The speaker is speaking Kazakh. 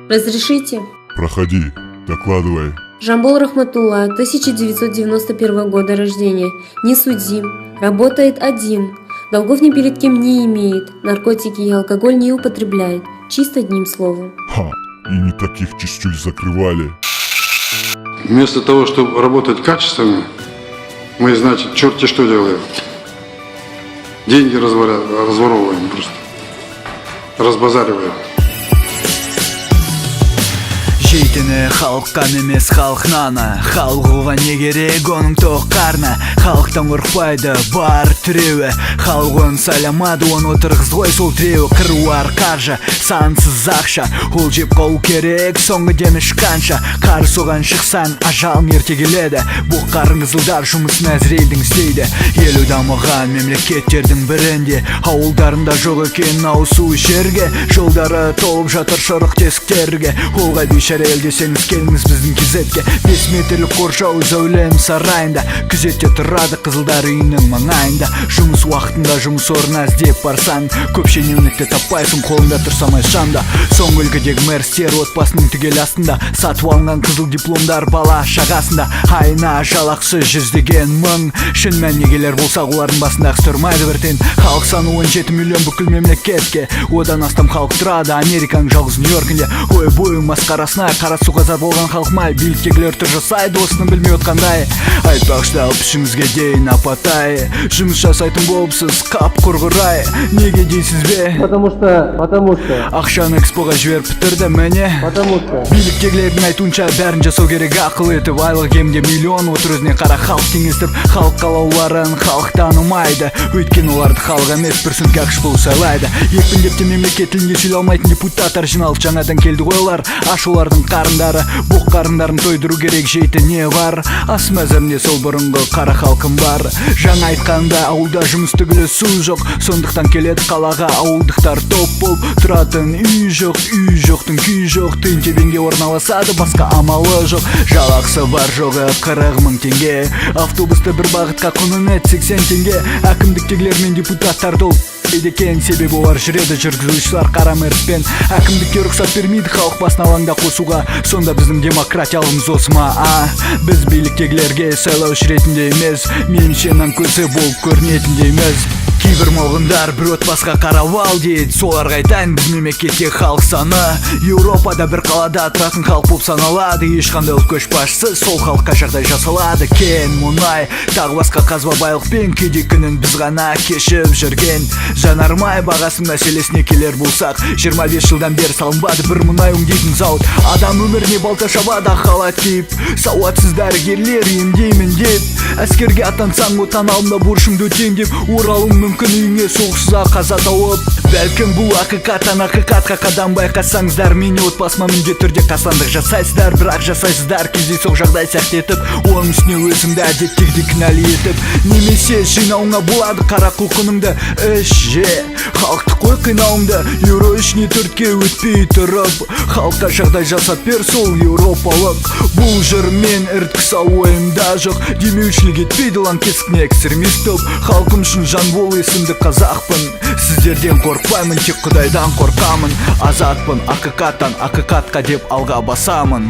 Разрешите? Проходи, докладывай. Жамбул Рахматулла, 1991 года рождения, не судим, работает один, долгов ни перед кем не имеет, наркотики и алкоголь не употребляет, чисто одним словом. Ха, и не таких чуть-чуть закрывали. Вместо того, чтобы работать качественно, мы, значит, черти что делаем. Деньги разворовываем просто, разбазариваем. Жейтіні халыққа емес халқнаны, халқуға не керек оның тоқ қарны. Халықтан қорқпайды бар түреуі, халық оны сайламады, оны отырғыз ғой сол тіреуі. Қыруар қаржы, сансыз ақша, ол жеп қалу керек соңғы демі шыққанша. Қар соған шықсан ажал ерте келеді, бұл қарын қызылдар жұмысын әзірелдің істейді. Елу дамыған мемлекеттердің бірінде, ауылдарында жоқ екен ауысу жерге, жолдары толып жатыр шұрық тесіктерге. Олға бейшара ел десеңіз келіңіз біздің кезетке. 5 метрлік қоршау зәулем сарайында, күзетте тұрады қызылдар үйінің маңайында. Жұмыс уақытында жұмыс орнына іздеп барсаң, көп шенеунікті таппайсың, қолында тұрса майшамда. Соңғы үлгідегі мэрстер отбасының түгел астында, сатып алынған қызыл дипломдар бала шағасында. Айына жалақысы 100 мың, шын мәнегелер болсақ олардың басындағы тұрмайды бірден. Халық саны 17 миллион бүкіл мемлекетке, одан астам халық тұрады Американың жалғыз Нью-Йоркінде. Ой бойың масқарасына қара суға зар болған халқымай, биліктегілер түр жасайды осыны білмей отқандай. Айтпақшы алып ішіңізге дейін апатай, жұмыс жасайтын болыпсыз қап құрғырай. Неге дейсіз бе? Потому что Ақшаны экспоға жіберіп бітірді міне. Потому что Биліктегілердің айтуынша бәрін жасау керек ақыл етіп, айлық кемде миллион отыр өзіне қара халық теңестіріп, халық қалауларын халық танымайды, өйткені оларды халық емес бір сөмке ақш болып сайлайды. Екпіндеп те мемлекет тілінде сөйлей алмайтын депутаттар жиналып жаңадан келді ғой олар. Аш олардың қарындары, бұқ қарындарын тойдыру керек, жейті не бар? Ас мәзірінде сол бұрынғы қара халқым бар. Жаңа айтқанда ауылда жұмыс түгілі су жоқ, сондықтан келеді қалаға ауылдықтар топ болып. Тұратын үй жоқ, үй жоқтың күй жоқ, тиын тебенге орналасады, басқа амалы жоқ. Жалақсы бар жоғы 40 мың теңге, автобусты бір бағытқа құны нет 80 теңге. Әкімдіктегілер мен депутаттар дол екен, себебі олар жүреді жүргізушілер қара мэрспен. Әкімдікке рұқсат бермейді халық басын алаңда қосуға, сонда біздің демократиялығымыз осы ма? Біз биліктегілерге сайлаушы ретінде емес, меншенің көзі болып көрінетіндей емес. Кейбір молғындар бір отбасыға қаравал дейді, соларға айтайын біз мемлекетте халық саны Еуропада бір қалада тұратын халық болып саналады. Ешқандай ұлт көшбасшысы сол халыққа жағдай жасалады. Кен, мұнай, тағы басқа қазба байлықпен кейде күнін біз ғана кешіп жүрген. Жанармай бағасын мәселесіне келер болсақ, 25 жылдан бері салынбады бір мұнай өңдейтін зауыт. Адам өміріне балта шабады халат киіп, сауатсыз дәрігерлер емдеймін деп. Әскерге аттансаң отан алдында борышымды өтейін деп, оралуың мүмкін үйіңе соғыссыз қаза тауып. Бәлкім бұл ақиқаттан ақиқатқа қадам байқасаңыздар, мені отбасыма міндетті түрде қасандық жасайсыздар, бірақ жасайсыздар кездейсоқ жағдай сәт етіп, оның үстіне өзіңді әдеттегідей кінәлі етіп. Немесе жинауыңа болады қара құлқыныңды іш же, халықты қой қинауыңды, еуро ішіне төртке өтпей тұрып, халыққа жағдай жасап бер сол еуропалық. Бұл жыр мен ірткі салу ойымда жоқ, демеушілік етпейді лаңкестік экстремист топ. Халқым үшін жан бол есімді қазақпын, сіздерден қорқпаймын, тек Құдайдан қорқамын. Азатпын ақиқаттан ақиқатқа деп алға басамын.